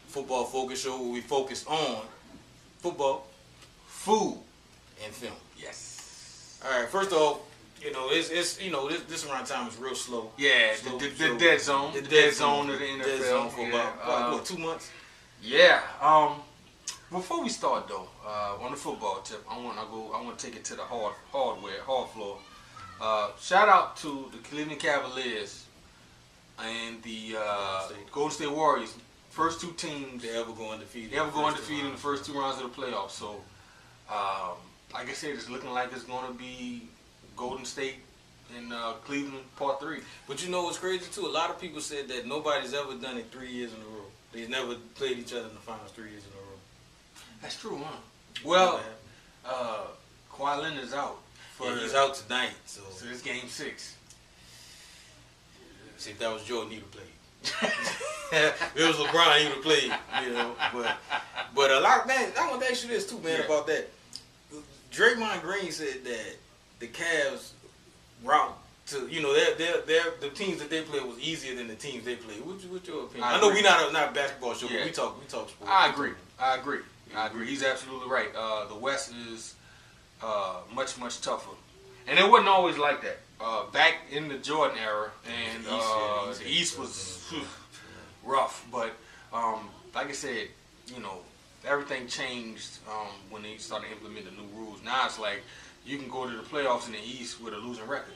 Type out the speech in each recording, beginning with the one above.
football focus show where we focus on football, food, and film. Yes. All right. First off, it's this around time is real slow. Yeah, the dead zone. The dead zone of the NFL. Dead zone for about 2 months. Yeah. Before we start though, on the football tip, I want to take it to the hard floor. Shout out to the Cleveland Cavaliers and the Golden State Warriors. First two teams they ever go undefeated. In the first 2 rounds of the playoffs. So, like I said, it's looking like it's going to be Golden State and Cleveland Part 3. But you know what's crazy too? A lot of people said that nobody's ever done it 3 years in a row. They've never played each other in the finals 3 years in a row. That's true, huh? Well, Kawhi Leonard's out. He's out tonight. So it's Game 6. See, if that was Jordan, he'd have played. If it was LeBron, he would have played. But a lot of man, I want to ask you this too, man, about that. Draymond Green said that the Cavs route to the teams that they played was easier than the teams they played. What's your opinion? I know we're not a basketball show, but we talk sports. I agree. He's absolutely right. The West is much tougher, and it wasn't always like that. Back in the Jordan era, and the East was rough. But like I said, everything changed when they started implementing the new rules. Now it's like you can go to the playoffs in the East with a losing record.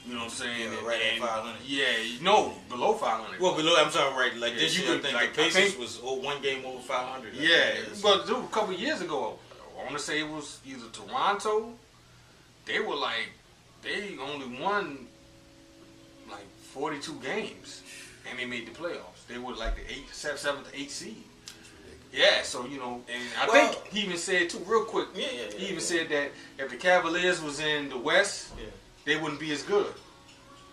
You know what I'm saying? Yeah, right at 500. Yeah, no, below 500. Well, I'm sorry, right? Like this year, I think the Pacers was 1 game over 500. Yeah, but a couple of years ago, I want to say it was either Toronto. They only won like 42 games, and they made the playoffs. They were like the 7th, 8th seed. Yeah, so and I think he even said too, real quick. He even said that if the Cavaliers was in the West, they wouldn't be as good.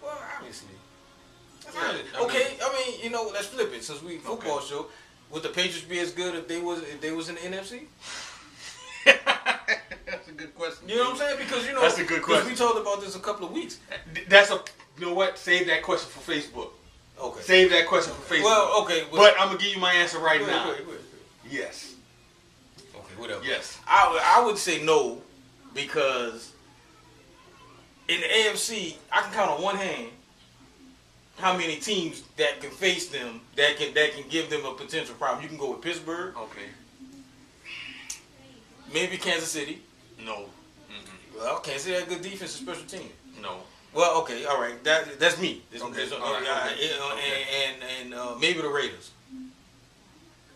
Well, obviously. Okay, let's flip it. Since we football show, would the Patriots be as good if they was in the NFC? That's a good question. You know what I'm saying? Because that's a good question. We talked about this a couple of weeks. You know what? Save that question for Facebook. Okay. Save that question for Facebook. Well, okay. But I'm gonna give you my answer right now. Go ahead. Yes. Okay, whatever. Yes. I would say no, because in the AFC, I can count on one hand how many teams that can face them that can give them a potential problem. You can go with Pittsburgh. Okay. Maybe Kansas City. No. Mm-hmm. Well, Kansas City had good defense and special team. No. Well, okay, all right. That's me. Okay. And maybe the Raiders.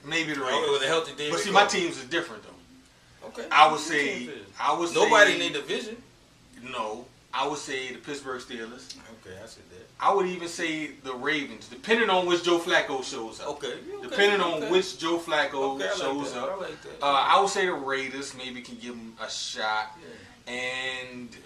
Maybe the Raiders. With a healthy David. But see, my teams is different though. Okay. I would say nobody in their division. No. I would say the Pittsburgh Steelers. Okay, I said that. I would even say the Ravens, depending on which Joe Flacco shows up. Okay. Depending on which Joe Flacco shows up. I like that. I would say the Raiders maybe can give them a shot. Yeah. And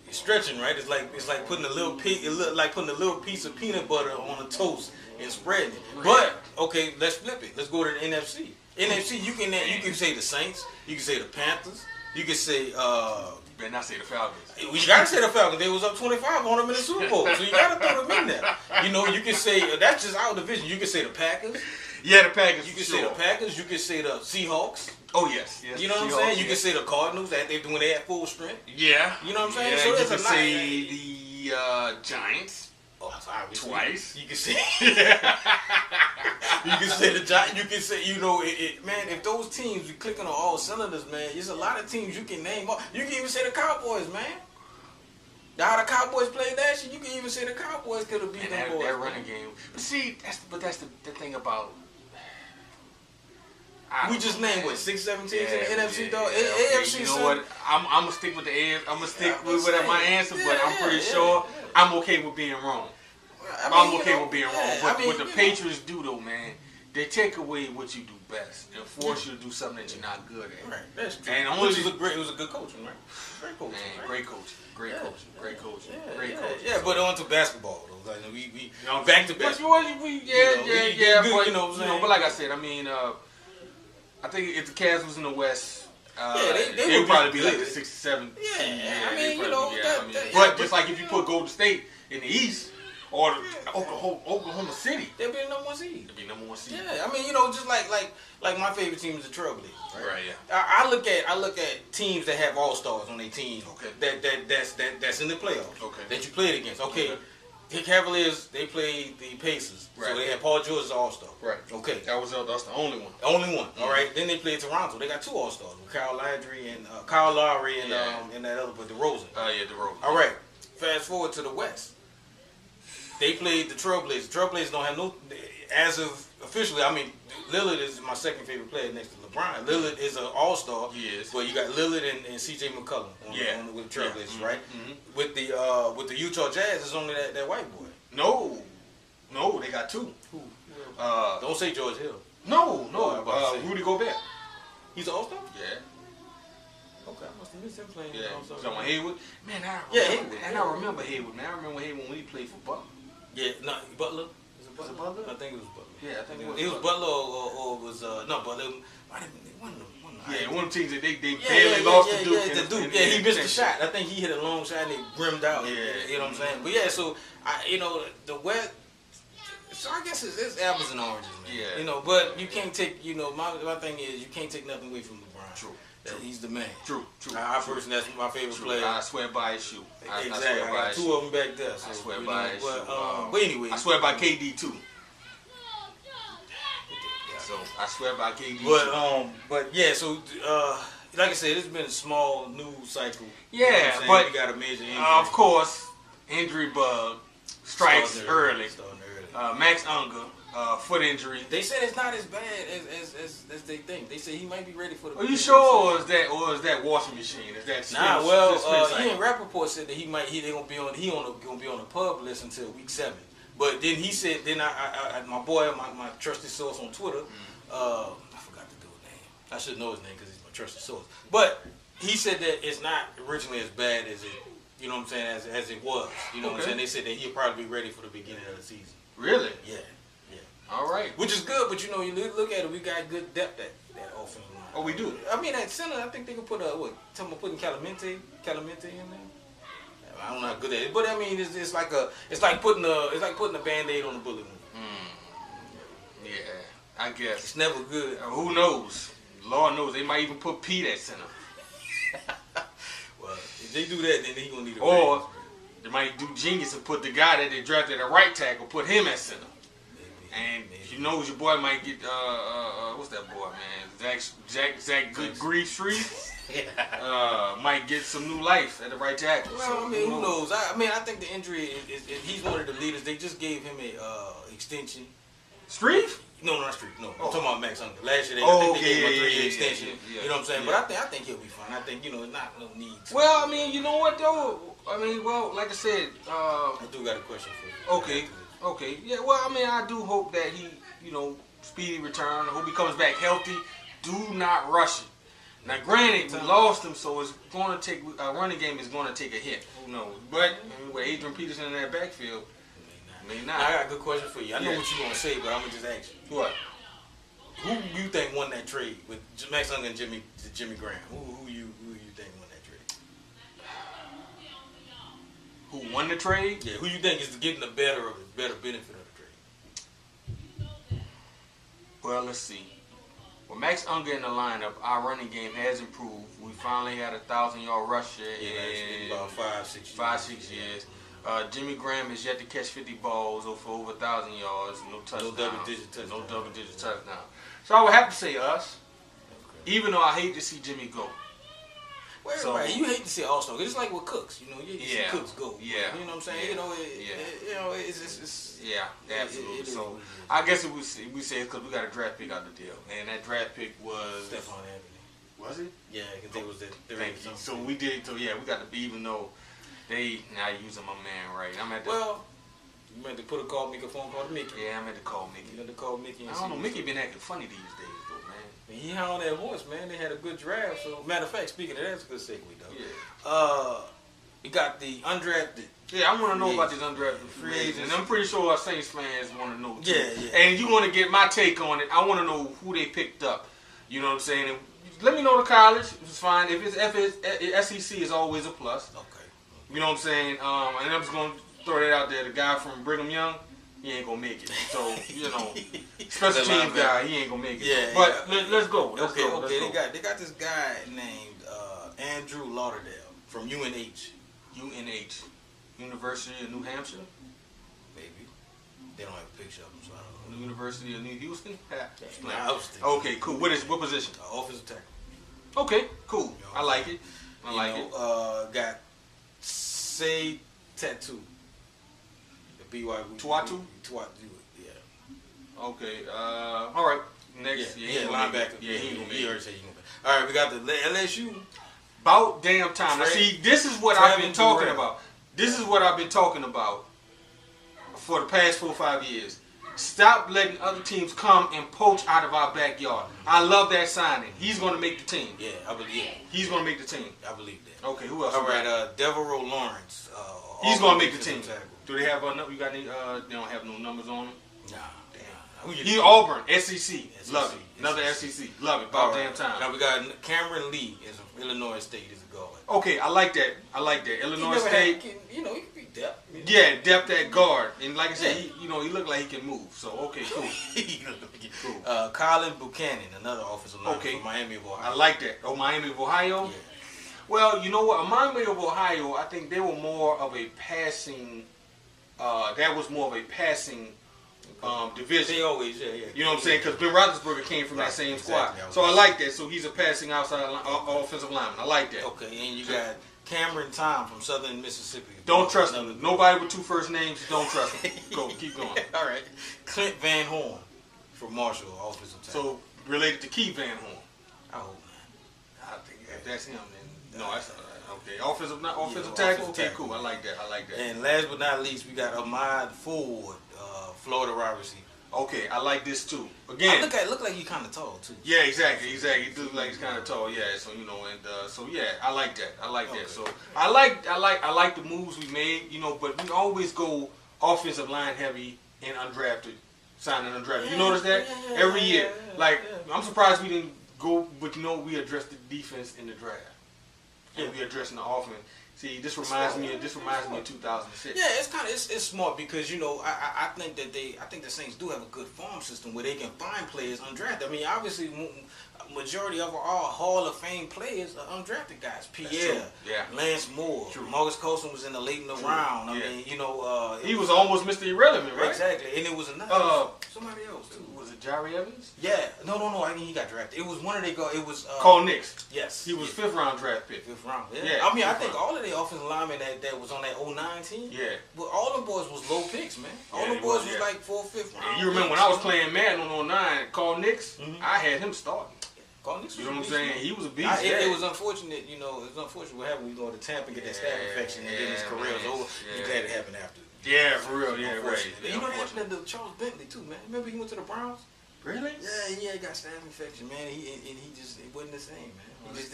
it's stretching, right? It's like putting a little piece of peanut butter on a toast and spreading it. But okay, let's flip it. Let's go to the NFC. NFC, you can say the Saints. You can say the Panthers. You can say. You better not say the Falcons. You gotta say the Falcons. They was up 25 on them in the Super Bowl, so you gotta throw them in there. You can say that's just our division. You can say the Packers. Yeah, the Packers. You can say the Packers. You can say the Seahawks. Oh yes. You know what I'm saying? You can say the Cardinals when they at full strength. Yeah. You know what I'm saying? Yeah, so you can say the Giants. Oh, obviously. Twice. You can say. You can say the Giants. You can say man. If those teams be clicking on all cylinders, man, there's a lot of teams you can name. You can even say the Cowboys, man. How the Cowboys played that shit, you can even say the Cowboys could have beat them boys. That running game. But see, that's the thing about. We just named 6-7 teams in the NFC though. AFC. You know what? I'm gonna stick with the AFC. I'm gonna stick with my answer, but I'm pretty sure I'm okay with being wrong. I'm okay with being wrong. But what the Patriots do though, man, they take away what you do best and force you to do something that you're not good at. Right. That's true. And it was a good coaching, right? Great coaching. Man, great coaching. Great coaching. Yeah, but on to basketball though. Like we back to basketball. But like I said, I mean, I think if the Cavs was in the West, they would probably be like the 6 or 7 team. Yeah, I mean, but just like if you put Golden State in the East, or Oklahoma City. They'll be the number 1 seed. They'll be number 1 seed. Yeah, I mean, just like my favorite team is the Trailblazers. Right. Yeah. I look at teams that have all-stars on their team. Okay. That's in the playoffs. Okay. That you played against. Okay. The Cavaliers, they played the Pacers. Right. So they had Paul George as all-star. Right. Okay. That's the only one. Only one. All right. Then they played Toronto. They got 2 all-stars with Kyle Lowry and that other, but DeRozan. DeRozan. All right. Fast forward to the West. They played the Trailblazers. Trailblazers don't have no, as of officially, I mean, Lillard is my second favorite player next to LeBron. Lillard is an all-star. He is. But you got Lillard and C.J. McCollum with the Trailblazers, right? Mm-hmm. With the Utah Jazz, it's only that white boy. No, they got 2. Who? Don't say George Hill. No. Rudy Gobert. He's an all-star? Yeah. Okay, I must have missed him playing. Yeah. So Hayward. Man, I remember Hayward. Man, I remember Hayward when he played for Butler. Yeah, no, Butler. Was it Butler? I think it was Butler. Yeah, I think it was Butler or was no Butler. One of them. One of the teams that they barely lost to Duke. He missed the shot. I think he hit a long shot and it rimmed out. Yeah, you know what I'm saying. But yeah, so the West. So I guess it's apples and oranges, man. Yeah. But you can't take. My thing is you can't take nothing away from LeBron. True. He's the man. True. I personally, that's my favorite player. I swear by his shoe. Exactly. I got 2 of them back there. So, I swear by his shoe. But anyway. I swear by KD too. So I swear by KD. But yeah. So like I said, it's been a small news cycle. Yeah, but we got a major injury. Of course, injury bug strikes early. Max Unger. Foot injury. They said it's not as bad as they think. They say he might be ready for the. Are you sure, or is that washing machine? Is that Ian Rappaport said that they gonna be on the pub list until week 7. But then he said, my boy, my trusted source on Twitter, I forgot the dude's name. I should know his name because he's my trusted source. But he said that it's not originally as bad as it, you know what I'm saying, as it was. You know what I'm saying? They said that he'll probably be ready for the beginning of the season. Really? Yeah. All right. Which is good, but you look at it, we got good depth at that offensive line. Oh, we do. I mean, at center, I think they could put putting Calamente in there. I don't know how good that is, but I mean, it's like putting a Band-Aid on a bullet wound. Yeah, I guess it's never good. Who knows? Lord knows they might even put Pete at center. Well, if they do that, then he gonna need a. Or they might do genius and put the guy that they drafted at right tackle, put him at center. And you know your boy might get what's that boy, man? Zach Good Grief Street. Might get some new life at the right tackle. Well, so, I mean, who knows? I think the injury is he's one of the leaders. They just gave him a extension. Street? No, not Street. No, I'm talking about Max Unger. Last year, they gave him a 3-year extension. Yeah. You know what I'm saying? But I think he'll be fine. I think it's not no need. Well, I mean, you know what though? I mean, like I said, I do got a question for you. Okay. Yeah. Well, I mean, I do hope that he, speedy return. I hope he comes back healthy. Do not rush it. Now, granted, we lost him, so it's going to take our running game is going to take a hit. Who knows? But with Adrian Peterson in that backfield, may not. I got a good question for you. I know what you're going to say, but I'm gonna just ask you. What? Who you think won that trade with Max Unger and Jimmy Graham? Who you think won that trade? Who won the trade? Yeah. Who you think is getting the better benefit of the trade? Well, let's see. With Max Unger in the lineup, our running game has improved. We finally had a 1,000-yard rusher in about 5-6 years. Jimmy Graham has yet to catch 50 balls for over 1,000 yards, no touchdowns. No double-digit touchdown. So I would have to say us, even though I hate to see Jimmy go. Well, you hate to see All-Star. It's like with Cooks, you hate to see Cooks go. Yeah. You know what I'm saying? It's absolutely. So I guess we say it's because we got a draft pick out the deal, and that draft pick was Stephon Anthony. Was it? Yeah, because it was the. Thank you. So we did. So yeah, we got to be, even though they now using my man right. I'm at the. Well, you meant to make a phone call to Mickey. Yeah, I'm at to call Mickey. You got to call Mickey. I don't know. Mickey been acting funny these days. He had on that horse, man. They had a good draft. So, matter of fact, speaking of that, it's a good segue, though. Yeah. We got the undrafted. Yeah, I want to know about these undrafted free agents. And I'm pretty sure our Saints fans want to know, too. Yeah. And you want to get my take on it. I want to know who they picked up. You know what I'm saying? And let me know the college. It's fine. If it's SEC, is always a plus. Okay. You know what I'm saying? And I'm just going to throw that out there. The guy from Brigham Young, he ain't gonna make it. So special teams guy, he ain't gonna make it. Yeah, but let's go. Let's okay, go. okay. Let's go. They got this guy named Andrew Lauderdale from UNH. UNH, University of New Hampshire. Maybe they don't have a picture of him, so I don't know. University of New Houston. Okay, cool. What position? Offensive tackle. Okay, cool. I like it. Got Say Tattoo. The BYU. Tuatu? Yeah. Okay. All right. Next. Yeah, linebacker. Yeah, he already said he gonna be. All right, we got the LSU. About damn time. Now, see, this is what I've been talking about. This is what I've been talking about for the past 4 or 5 years. Stop letting other teams come and poach out of our backyard. I love that signing. He's going to make the team. Yeah, I believe. Yeah. He's going to make the team. I believe that. Okay, who else? All right, Devereaux Lawrence. He's going to make the team. Do they have you got any? They don't have no numbers on him. Nah. He Auburn, SEC. Love it. Another SEC. Love it. About damn time. Now we got Cameron Lee is from Illinois State as a guard. Okay, I like that. Illinois State. He can be depth. Yeah, depth at guard. And like I said, he look like he can move. So, okay, cool. Cool. Colin Buchanan, another offensive lineman from Miami of Ohio. I like that. Oh, Miami of Ohio? Yeah. Well, you know what? Miami of Ohio, I think they were more of a passing, that was more of a passing division. They always, You know what I'm saying? Because Ben Roethlisberger came from that same squad. So I like that. So he's a passing outside offensive lineman. I like that. Okay, and you got Cameron Tom from Southern Mississippi. Don't trust him. Nobody with 2 first names, don't trust him. Go, keep going. All right. Clint Van Horn from Marshall, offensive tackle. So related to Keith Van Horn. I hope, man. I think if that's him, then no, that's okay. Offensive tackle. Okay, cool. I like that. And last but not least, we got Ahmad Ford, Florida wide receiver. Okay, I like this too. Again, look like he's kind of tall too. Yeah, exactly. He looks like he's kind of tall. Yeah, so so yeah, I like that. That. So I like the moves we made. But we always go offensive line heavy and undrafted, signing undrafted. You notice that every year. I'm surprised we didn't go, but we addressed the defense in the draft. And we addressing the offense. See, this reminds me of 2006. Yeah, it's smart because I think the Saints do have a good farm system where they can find players undrafted. I mean, obviously, majority of our Hall of Fame players are undrafted guys. Pierre, Lance Moore, Marcus Colson was in the late in the round. I mean, he was almost Mr. Irrelevant, right? Exactly, and it was somebody else too. Was it Jerry Evans? Yeah, no. I mean, he got drafted. It was one of they go. It was Cole Nix. Yes, he was 5th round draft pick. 5th round. Yeah. I mean, I think all of the offensive linemen that was on that 09 team. Yeah. But all them boys was low picks, man. All them boys was like 4th, 5th round. And you remember when I was playing Madden on 09, Cole Nix, I had him starting. Nix, you know what I'm saying? He was a beast. It was unfortunate, it was unfortunate what happened when you go to Tampa and get that staph infection and then his career was over. You glad it happened after. Yeah, for real. Yeah, right. You know that happened to Charles Bentley too, man. Remember he went to the Browns? Really? Yeah, he got staph infection, man. It wasn't the same, man. That's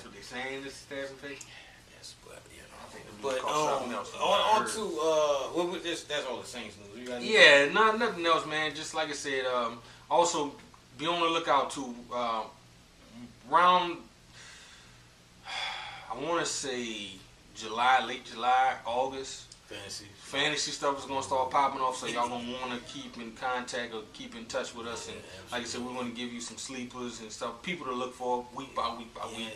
what they're saying. This staph infection. Yes, but I think on to that's all the Saints news. Nothing else, man. Just like I said, also be on the lookout to around. I want to say late July, August. Fantasy stuff is gonna start popping off, so y'all gonna want to keep in contact or keep in touch with us. And like I said, we're gonna give you some sleepers and stuff, people to look for week by week.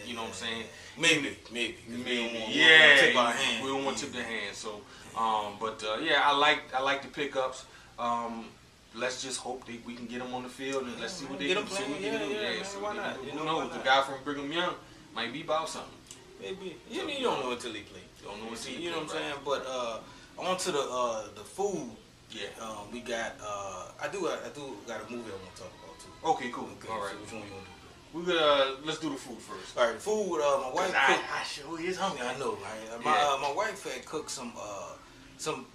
You know what I'm saying? Maybe. We don't want to tip their hand. So, I like the pickups. Let's just hope we can get them on the field and let's see what they do. Why not? Who knows? The guy from Brigham Young might be about something. Maybe. You don't know until he plays. Don't know until you know what I'm saying? But on to the food. Yeah. We got I do got a movie I want to talk about too. Okay, cool. All right. So which one you want to do? Let's do the food first. All right, food. My wife. I sure is hungry. I know, right? My wife had cooked some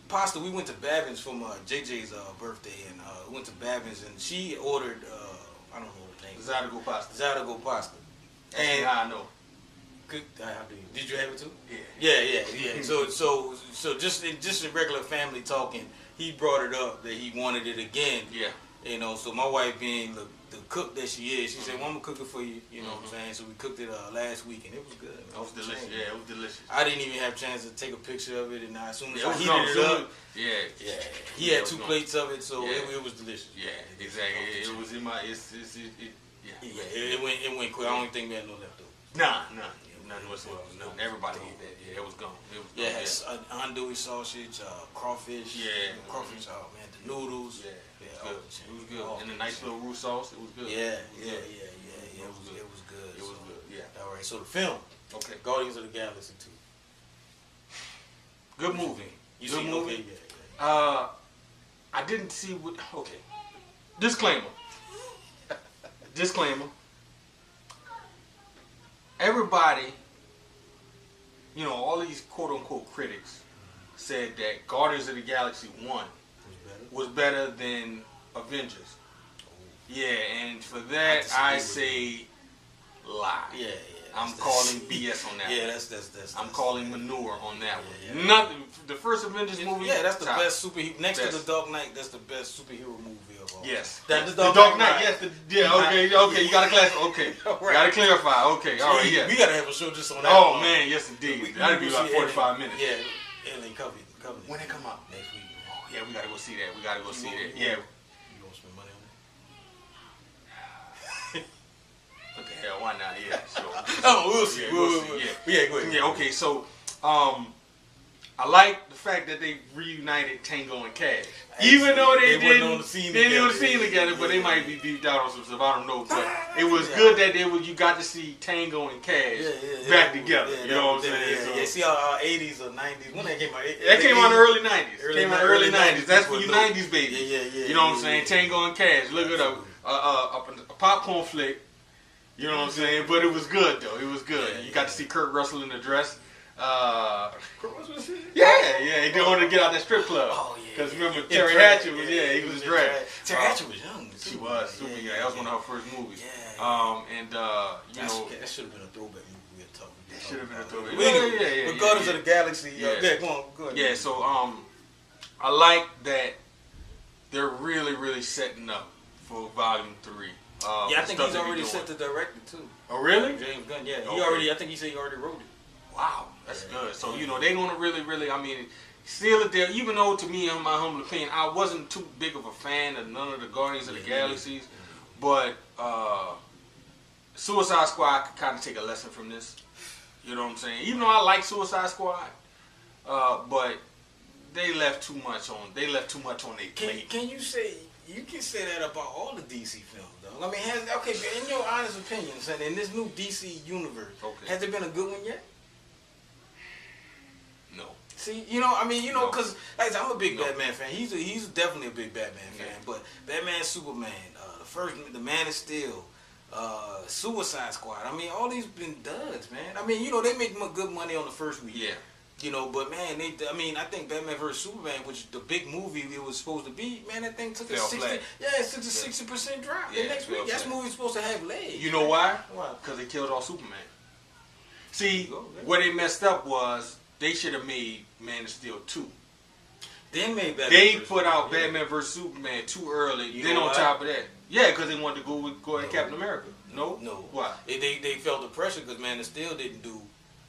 pasta. We went to Babin's for my JJ's birthday, and we went to Babin's, and she ordered I don't know what the name. Zydeco pasta. Zydeco pasta. And I know. Did you have it too? Yeah. Yeah. So just in regular family talking, he brought it up that he wanted it again. Yeah. You know, so my wife being the cook that she is, she said, well, I'm going to cook it for you. You know what I'm saying? So we cooked it last week, and it was good. It was delicious. Yeah, it was delicious. I didn't even have a chance to take a picture of it, and as soon as I heated heated it up, he had 2 plates of it, so it was delicious. Yeah, exactly. It was in my, it went quick. I don't think we had no leftovers. None whatsoever. No, everybody ate that. Yeah, it was gone. It was gone. Yeah, andouille sausage, crawfish. Yeah, crawfish. Oh man, the noodles. Yeah, it was good. And a nice little roux sauce. It was good. Yeah. It was good. It was good. Yeah. All right. So the film. Okay. Guardians of the Galaxy 2. Good movie. You see? Okay. Yeah. I didn't see what. Okay. Disclaimer. Everybody, you know, all these quote-unquote critics said that Guardians of the Galaxy 1 was better than Avengers. Yeah, and for that, I say lie. Yeah. I'm calling BS on that. Yeah, one. that's I'm calling manure on that one. Yeah. Nothing. The first Avengers movie. Yeah, that's the best superhero. Next to the Dark Knight, that's the best superhero movie of all. Yes. That's the Dark Knight. Yes. Okay. You gotta clarify. Okay. Right. Gotta clarify. Okay. All right. Yeah. We gotta have a show just on that. Oh man, yes indeed. That'd be like 45 minutes. Yeah. Alien Covenant. When they come out next week. Oh yeah, we gotta go see that. Yeah. You gonna spend money on that? What the hell? Why not? Yeah. Sure. We'll see. Yeah. Go ahead. Yeah. Okay. So, I like the fact that they reunited Tango and Cash. Even though they didn't on the scene together, but they might be beefed out on some stuff. I don't know. But it was good that you got to see Tango and Cash back together. You know what I'm saying? Yeah. See our 80s or 90s. When that came out? That came out in the early 90s. Early 90s. That's for you 90s baby. Yeah. You know what I'm saying? Tango and Cash. Look it up. A popcorn flick. You know what I'm saying? But it was good though. It was good. You got to see Kurt Russell in the dress. Yeah. He didn't want to get out that strip club. Oh yeah. Because remember Terry Hatcher was he was dressed. Terry Hatcher was young. She was super young. That was one of her first movies. Yeah. You know that should have been a throwback movie. It should have been a throwback. Yeah. Regardless of the Galaxy. Yeah. Go on. Yeah. So I like that they're really setting up for Volume 3. I think he's already set the director too. Oh really? James Gunn. Yeah. I think he said he already wrote it. Wow, that's good. So, you know, they're going to really, seal it there. Even though, to me, in my humble opinion, I wasn't too big of a fan of none of the Guardians of the Galaxies. But Suicide Squad could kind of take a lesson from this. You know what I'm saying? Even though I like Suicide Squad, but they left too much on their plate. Can you say... You can say that about all the DC films, though. I mean, in your honest opinion, son, in this new DC universe, has there been a good one yet? No. See, because like I said, I'm a big Batman fan. He's definitely a big Batman fan. But Batman, Superman, the Man of Steel, Suicide Squad. I mean, all these been duds, man. I mean, they make good money on the first week. Yeah. But man, I think Batman vs Superman, which is the big movie it was supposed to be, man, that thing took a 60% drop. The next week, that movie's supposed to have legs. You know why? Why? Because they killed off Superman. See, where they messed up was they should have made Man of Steel 2. Then made Batman. They put out Batman vs Superman too early. Then on top of that, because they wanted to go at Captain America. No. Why? They felt the pressure because Man of Steel didn't do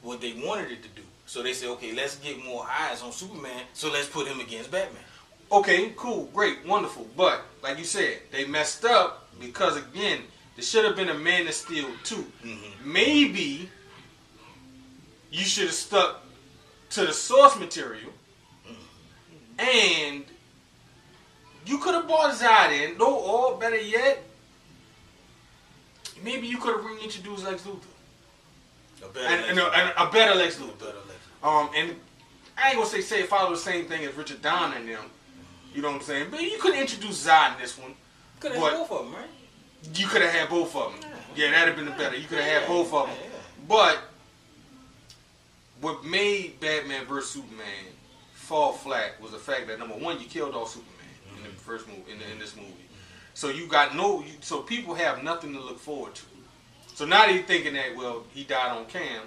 what they wanted it to do. So they said, okay, let's get more eyes on Superman, so let's put him against Batman. Okay, cool, great, wonderful. But, like you said, they messed up because, again, there should have been a Man of Steel 2. Mm-hmm. Maybe you should have stuck to the source material, and you could have brought Zod in. No, or better yet, maybe you could have reintroduced Lex Luthor. A better Lex Luthor. And I ain't gonna say follow the same thing as Richard Donner and them. You know what I'm saying? But you could introduce Zod in this one. Could have had both of them, right? You could have had both of them. Yeah, that'd have been the better. You could have had both of them. But what made Batman vs Superman fall flat was the fact that number one, you killed off Superman in the first movie, in this movie. So you got so people have nothing to look forward to. So now they're thinking that, well, he died on cam.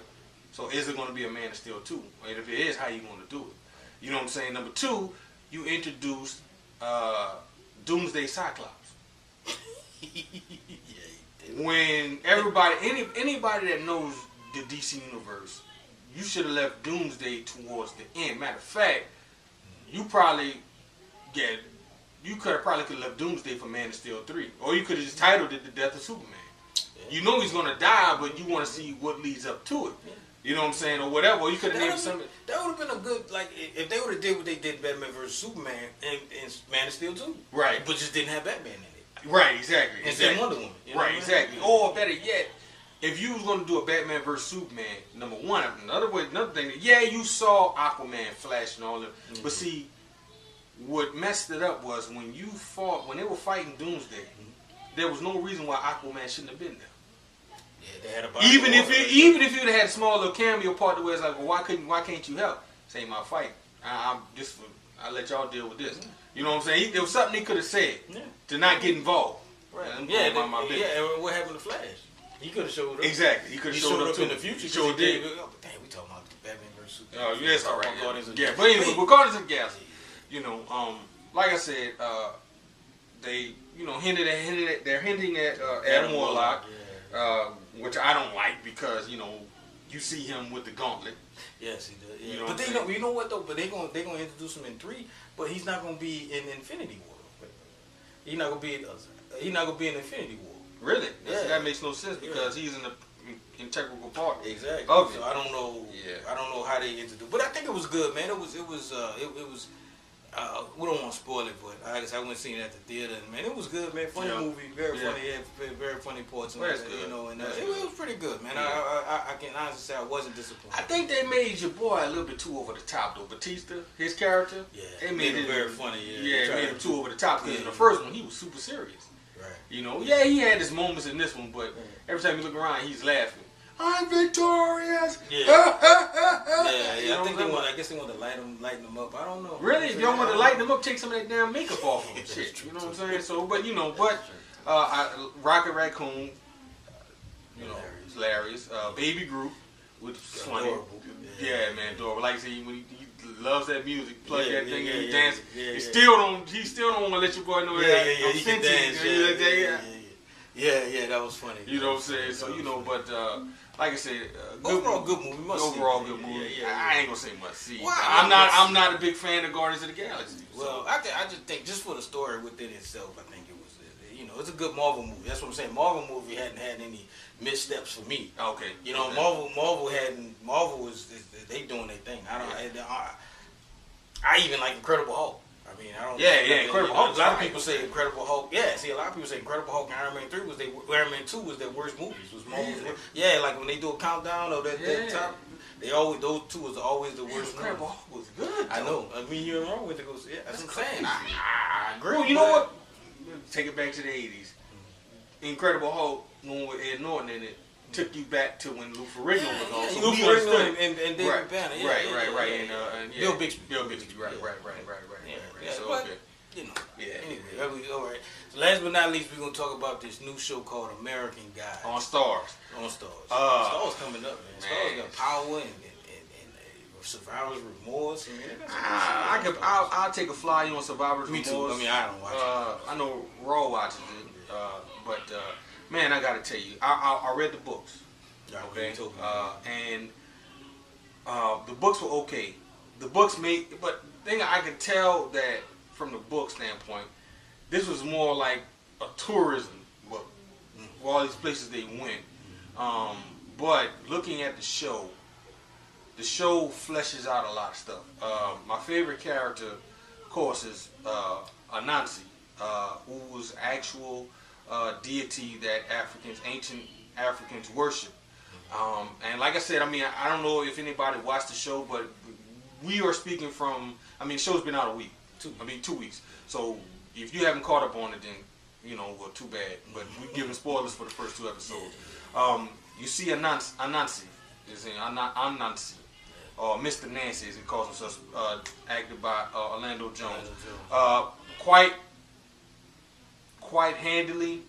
So is it going to be a Man of Steel 2? And if it is, how you going to do it? You know what I'm saying? Number two, you introduced Doomsday Cyclops. When everybody, anybody that knows the DC universe, you should have left Doomsday towards the end. Matter of fact, you probably could have left Doomsday for Man of Steel 3, or you could have just titled it The Death of Superman. Yeah. You know he's gonna die, but you want to see what leads up to it. Yeah. You know what I'm saying, or whatever. Or you could have named something. That would have been a good, like, if they would have did what they did Batman vs Superman and Man of Steel 2, right? But just didn't have Batman in it, right? Exactly. And Wonder Woman, you know right? Exactly. Or better yet, if you was gonna do a Batman vs Superman, number one, another thing, yeah, you saw Aquaman, Flash, and all that, but see. What messed it up was when they were fighting Doomsday, there was no reason why Aquaman shouldn't have been there. Yeah, they had a even if it would have had a small little cameo part where it's like, well, why can't you help? Say my fight. I'll let y'all deal with this. You know what I'm saying? There was something he could have said to not get involved. Right. Yeah, what happened to Flash? He could have showed up. Exactly. He could have showed up in the future. He sure did. Damn, we talking about Batman vs Superman. Oh, yes, all right. Yeah, but anyway, regardless of Galaxy. You know, like I said, they, you know, they're hinting at Adam Warlock, which I don't like because, you know, you see him with the gauntlet. Yes, he does. Yeah. But you know what though? But they're gonna introduce him in 3, but he's not gonna be in Infinity War. He's not gonna be in Infinity War. Really? That makes no sense because he's an integral part. Exactly. Of it. So I don't know. Yeah. I don't know how they introduced, but I think it was good, man. It was. We don't want to spoil it, but I went and seen it at the theater, and man, it was good, man. Funny movie, very funny, very funny parts. Well, good. You know, and it was pretty good, man. I can honestly say I wasn't disappointed. I think they made your boy a little bit too over the top, though. Batista, his character, they made him very funny. Yeah, made him too over the top because in the first one he was super serious. Right. You know, he had his moments in this one, but every time you look around, he's laughing. I'm victorious. Yeah. I guess they want to lighten him up. I don't know. Really? If y'all want to lighten him up, take some of that damn makeup off him. Shit. You know what I'm saying? So, but you know, Rocket Raccoon, you know, hilarious. Baby Groot, which is funny. Yeah, man, adorable. Like I said, when he loves that music, plug that thing and he dances. He still don't want to let your boy know that I'm sentient. Yeah, that was funny. You know what I'm saying? So, you know, but like I said, overall good movie. Good movie. I ain't gonna say much. See, I'm not a big fan of Guardians of the Galaxy. Well, I just think just for the story within itself, I think it was, you know, it's a good Marvel movie. That's what I'm saying. Marvel movie hadn't had any missteps for me. Okay. You know, Marvel was they doing their thing. I even like Incredible Hulk. I mean, I don't. Yeah, Incredible Hulk. A lot of people say Incredible Hulk. Yeah, see, a lot of people say Incredible Hulk and Iron Man 3 Iron Man 2 was their worst movies. Was Marvel's worst. Yeah, like when they do a countdown or that top, those two was always the worst. Incredible Hulk was good. I know. I mean, you're wrong with it. Yeah, that's what I'm saying. I agree. Well, you know what? Take it back to the 80s. Incredible Hulk, one with Ed Norton in it, took you back to when Lou Ferrigno was on. So Lou Ferrigno and David Banner. Right. And Bill Bixby. Right. Yeah, so, but, you know. Yeah. Anyway, all right. So last but not least, we're gonna talk about this new show called American Guy on Stars. Stars coming up, man. Stars got power and survivor's remorse. I mean, I'll take a fly on survivor's remorse. Me too. I mean, I don't watch it. I know Raw watches it, but man, I gotta tell you, I read the books. Okay. And the books were okay. The books but thing I could tell that from the book standpoint, this was more like a tourism book for all these places they went. But looking at the show fleshes out a lot of stuff. My favorite character, of course, is Anansi, who was actual deity that ancient Africans worship. And like I said, I mean, I don't know if anybody watched the show, but we are speaking from, I mean, the show's been out a week. 2 weeks. So if you haven't caught up on it, then, you know, well, too bad. But we're giving spoilers for the first 2 episodes. You see Anansi, Anansi, or Mr. Nancy, as he calls himself, acted by Orlando Jones. Quite handily,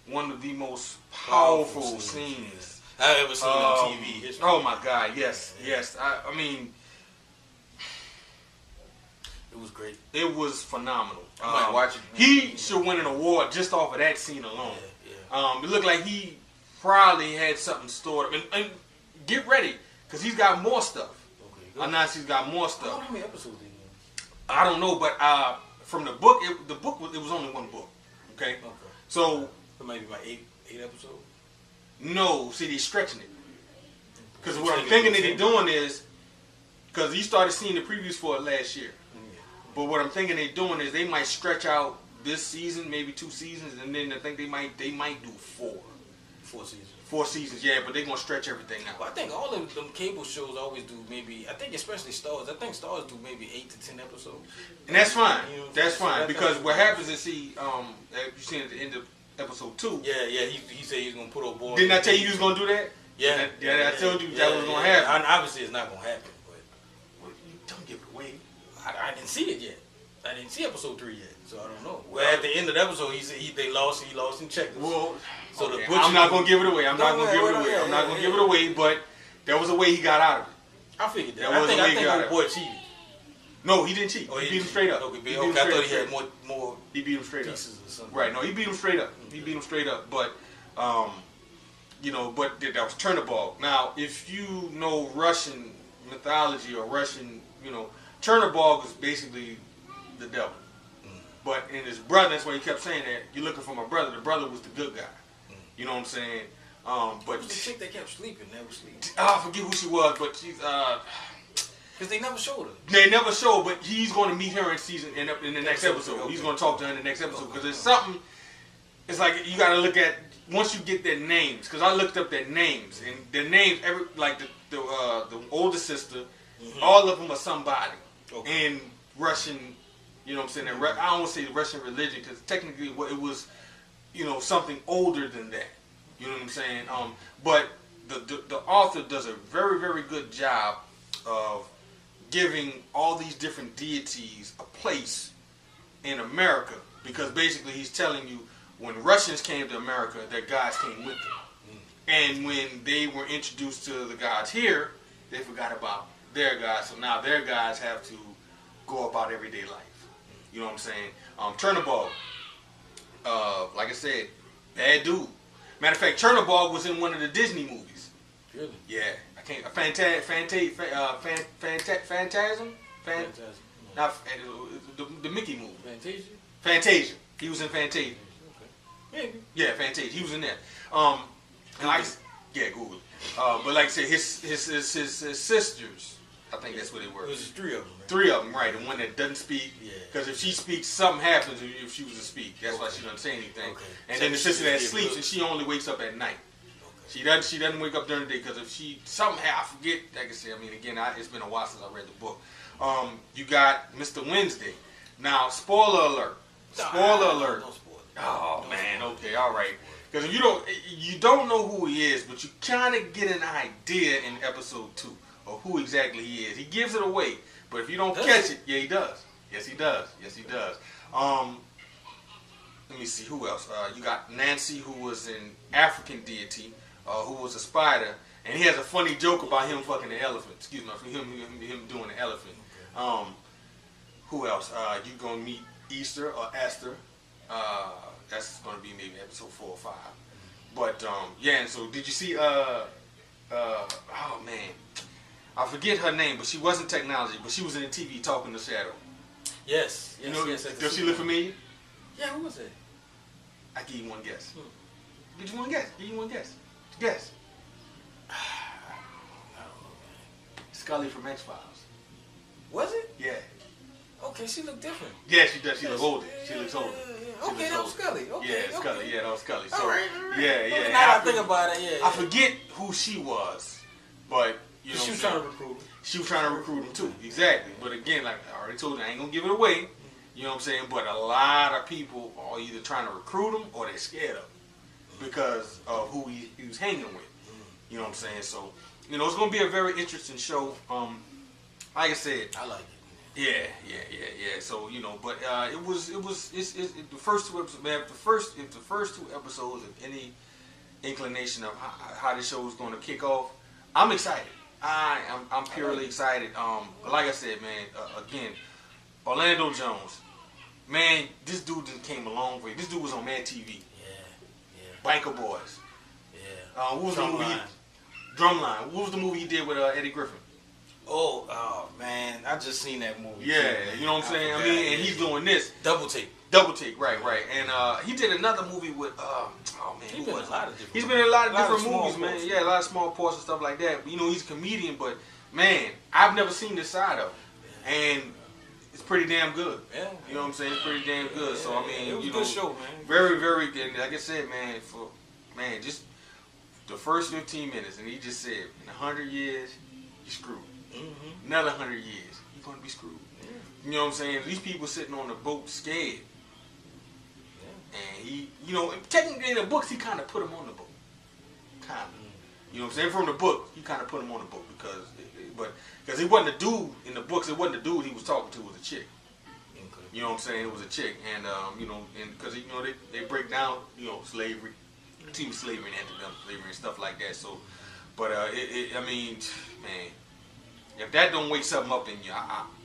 one of the most powerful scenes I've ever seen on TV. Oh my God, yes. I mean, It was great. It was phenomenal. I might watch it. He should win an award just off of that scene alone. Yeah. It looked like he probably had something stored up. And get ready, because he's got more stuff. Okay. Anansi's got more stuff. How many episodes did he I don't know, but from the book, it was only one book. Okay? Okay. So maybe about eight episodes? no, see, they're stretching it. Because what I'm thinking that they're doing is, because you started seeing the previews for it last year. But what I'm thinking they're doing is they might stretch out this season, maybe 2 seasons, and then I think they might do 4. 4 seasons. 4 seasons, yeah, but they're going to stretch everything out. Well, I think all of them cable shows always do maybe, I think especially Stars, I think Stars do maybe 8 to 10 episodes. And that's fine. You know, That's fine. Because what that's- happens is, see, you seen at the end of episode 2. Yeah, he said he was going to put a boy. Didn't I tell you he was going to do that? Yeah. I told you that was going to happen. Obviously, it's not going to happen, but Well, you don't give it away. I didn't see it yet. I didn't see episode 3 yet, so I don't know. Well, at the end of the episode, he said he lost in checkers. Well, so okay, the butcher, I'm not going to give it away. I'm not No, going to give it well, away. yeah, I'm not yeah, going to yeah. give it away, but there was a way he got out of it. I figured that. That was the way I he think got old it. boy cheated. No, he didn't cheat. Oh, he beat him straight up. Okay, He beat okay. him I thought he straight had up. more He beat him straight up. pieces or something. Right, no, he beat him straight up. He beat him straight up. But, but that was Chernobog. Now, if you know Russian mythology or Russian, Chernobog is basically the devil. But in his brother, that's why he kept saying that, you're looking for my brother. The brother was the good guy. You know what I'm saying? But But the chick that kept sleeping, never sleep. I forget who she was, but she's Because they never showed her. they never show, but he's going to meet her in the next episode. Okay. He's going to talk to her in the next episode because there's something. It's like you got to look at once you get their names, because I looked up their names and their names. The older sister, all of them are somebody in Russian. You know what I'm saying? I don't want to say the Russian religion because technically it was, something older than that. You know what I'm saying? But the author does a very, very good job of giving all these different deities a place in America, because basically he's telling you when Russians came to America, their gods came with them. And when they were introduced to the gods here, they forgot about their gods. So now their gods have to go about everyday life. You know what I'm saying? Chernobog, like I said, bad dude. Matter of fact, Chernobog was in one of the Disney movies. Really? Yeah, I can't. Phantasm. Fantastic. Not the Mickey movie. Fantasia? Fantasia. He was in Fantasia. Okay. Maybe. Yeah, Fantasia. He was in there. And like, yeah, Google. But like I said, his sisters. I think that's what they were. It was just 3 of them. Right? 3 of them, right? The one that doesn't speak. Yeah. Because if she speaks, something happens if she was to speak. That's why she doesn't say anything. Okay. And So then the she sister that just sleeps get and she only wakes up at night. Okay. She doesn't wake up during the day because if she somehow I forget. Like I said, I mean again, it's been a while since I read the book. You got Mr. Wednesday. Now, spoiler alert. Spoiler alert. Don't spoil it. Oh man, okay, all right. Because if you don't know who he is, but you kind of get an idea in episode 2 of who exactly he is. He gives it away, but if you don't catch it, yeah, he does. Yes, he does. Yes, he does. Let me see who else. You got Nancy, who was an African deity, who was a spider, and he has a funny joke about him fucking the elephant. Excuse me, him doing the elephant. Who else? You gonna meet Easter or Esther? That's gonna be maybe episode 4 or 5. But yeah. And so did you see? Oh man, I forget her name, but she wasn't technology, but she was in the TV talking to Shadow. Yes. You know, yes, does she look familiar? Yeah, who was it? I give you one guess. Give you one guess. Give you one guess. Guess. I don't know, man. Scully from X-Files. Was it? Yeah. Okay, she looked different. Yeah, she does. She looks older. She looks older. Yeah. Okay, that was Scully. Okay, Yeah, Scully. Yeah, that was Scully. So, all right. yeah. Okay, now I think about it, yeah. I forget who she was, but you know, she was trying to recruit him. She was trying to recruit him too. Exactly. But again, like I already told you, I ain't gonna give it away. You know what I'm saying? But a lot of people are either trying to recruit him or they're scared of him because of who he was hanging with. You know what I'm saying? So, it's gonna be a very interesting show. Like I said, I like it. Yeah. So but it's the first 2 episodes. Man, if the first 2 episodes of any inclination of how the show is going to kick off, I'm excited. I'm purely excited. But like I said, man, again, Orlando Jones. Man, this dude just came a long way. This dude was on Mad TV. Yeah. Biker Boys. Yeah. What was the movie? Drumline. What was the movie he did with Eddie Griffin? Oh man, I just seen that movie. Yeah, too, you know what I'm saying? I mean, and he's doing this. Double Take. Right. And he did another movie with, He's been in a lot of different He's been in a lot of different movies, parts, man. Yeah, a lot of small parts and stuff like that. But, you know, he's a comedian, but, man, I've never seen this side of him. And it's pretty damn good. Yeah. You know what I'm saying? It's pretty damn good. So, I mean, it was you a know. good show, man. Very, very good. Like I said, man, just the first 15 minutes, and he just said, in 100 years, you're screwed. Mm-hmm. Another 100 years, you're going to be screwed. Yeah. You know what I'm saying? These people sitting on the boat scared. And he, you know, technically in the books, he kind of put him on the boat. Kind of. You know what I'm saying? From the book, he kind of put him on the boat because it wasn't a dude in the books. It wasn't a dude he was talking to. It was a chick. Okay. You know what I'm saying? It was a chick, and you know, and because you know they break down, you know, slavery, team slavery and antebellum slavery and stuff like that. So, but I mean, man, if that don't wake something up in you,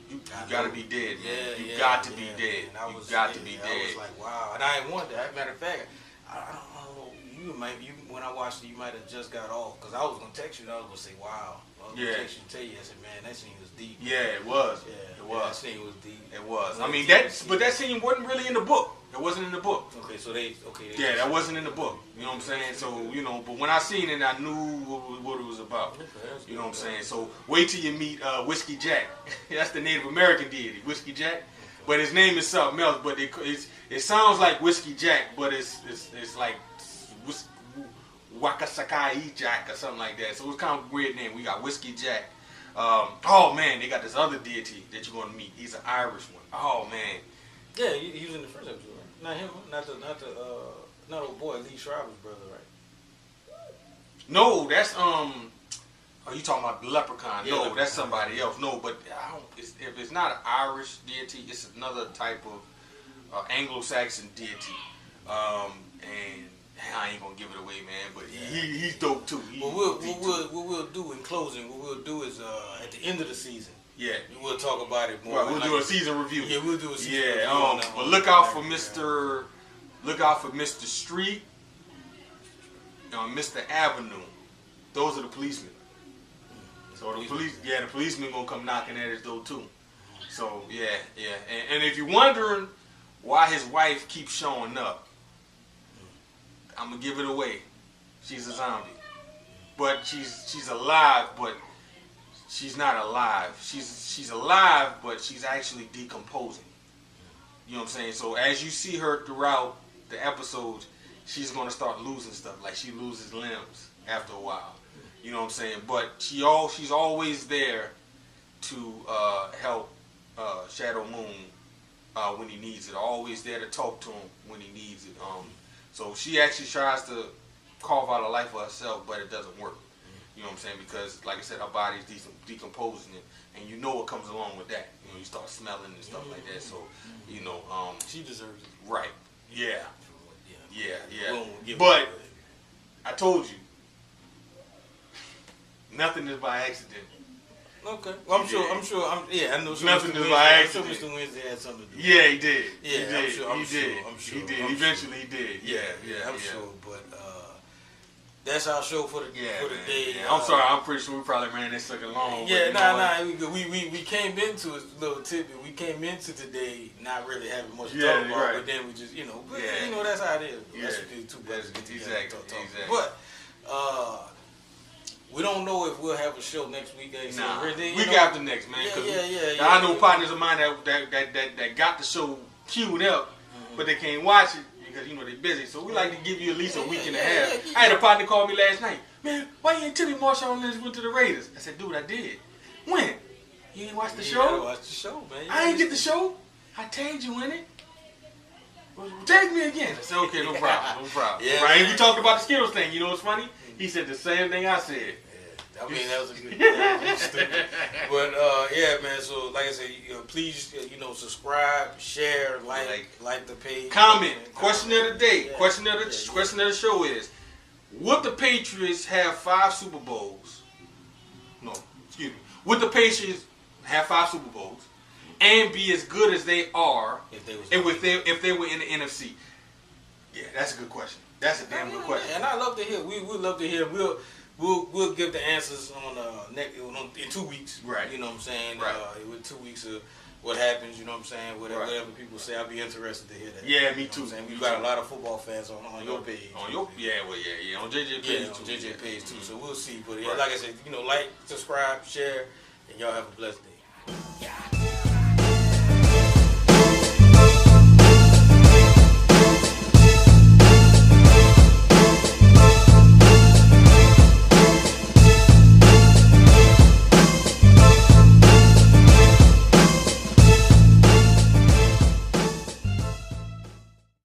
you gotta be dead, man. You got to be dead. You got to be dead. I was like, wow. And I ain't want that. Matter of fact, I don't know. When I watched it, you might have just got off. Because I was going to text you and I was going to say, wow. I was going to text you and tell you. I said, man, that scene was deep. Yeah, it was. Yeah, it was. That scene was deep. It was. I mean, that scene wasn't really in the book. It wasn't in the book. Okay, so yeah, that wasn't in the book. You know what I'm saying? So, you know, but when I seen it, I knew what it was about. Okay, you know what I'm saying? So, wait till you meet Whiskey Jack. That's the Native American deity, Whiskey Jack. But his name is something else. But it sounds like Whiskey Jack, but it's like Wakasakai Jack or something like that. So it's kind of a weird name. We got Whiskey Jack. Oh man, they got this other deity that you're gonna meet. He's an Irish one. Oh man. Yeah, he was in the first episode, right? Not him, not old boy Lee Schreiber's brother, right? No, that's Are you talking about the Leprechaun? Yeah, No, Leprechaun. that's somebody else. No, but if it's not an Irish deity, it's another type of Anglo-Saxon deity. And I ain't gonna give it away, man. But he's dope too. What we'll do in closing, what we'll do is at the end of the season. Yeah, we'll talk about it more. Right, we'll do a season review. Yeah, we'll do a season review. Yeah, but look out for Mr. Street, Mr. Avenue. Those are the policemen. So the policemen gonna come knocking at his door too. So yeah. And if you're wondering why his wife keeps showing up, I'm gonna give it away. She's a zombie, but she's alive, but she's not alive. She's alive, but she's actually decomposing. You know what I'm saying? So as you see her throughout the episodes, she's gonna start losing stuff. Like she loses limbs after a while. You know what I'm saying? But she's always there to help Shadow Moon when he needs it. Always there to talk to him when he needs it. So she actually tries to carve out a life for herself, but it doesn't work. You know what I'm saying? Because, like I said, her body's decomposing it, and you know what comes along with that. You know, you start smelling and stuff like that. So, you know, she deserves it. Right? Yeah. Yeah. But I told you, nothing is by accident. Okay. Well, I'm sure. I know. Nothing is by accident. I'm sure Mr. Wednesday had something to do. Yeah, he did. Yeah, he did. I'm sure. He did. Eventually, he did. Yeah. I'm sure. But that's our show for the day. Yeah. I'm sorry. I'm pretty sure we probably ran this second long. Yeah, nah. We came into a little tidbit. We came into today not really having much to talk about, but then we just, you know, that's how it is. That's what the two brothers get together and talk. Exactly. But we don't know if we'll have a show next week. Nah, week after next, man. Yeah. I know partners of mine that got the show queued up, but they can't watch it because, you know, they're busy. So we like to give you at least a week and a half. I had a partner call me last night. Man, why you ain't tell me Marshall Lynch went to the Raiders? I said, dude, I did. When? You ain't watched the show? You watch the show, man. I ain't get the show. I tagged you in it. Well, tag me again. I said, okay, no problem. Yeah, right. We talked about the Skittles thing. You know what's funny? He said the same thing I said. I mean, that was a good thing. Stupid. But, yeah, man, so, like I said, please, subscribe, share, like the page. Comment. Question of the day. Question of the show is, would the Patriots have 5 Super Bowls? No, excuse me. Would the Patriots have 5 Super Bowls? and be as good as they are if they was if they were in the NFC? Yeah, that's a good question. That's a damn good question. And I love to hear. We'd love to hear. We'll give the answers on in 2 weeks. Right. You know what I'm saying? Right. With 2 weeks of what happens. You know what I'm saying? Whatever people say, I'll be interested to hear that. Yeah, me you know too. What I'm saying? We've got a lot of football fans on your page. On your on JJ page on too. JJ page too. So we'll see. But Right. like I said, like, subscribe, share, and y'all have a blessed day.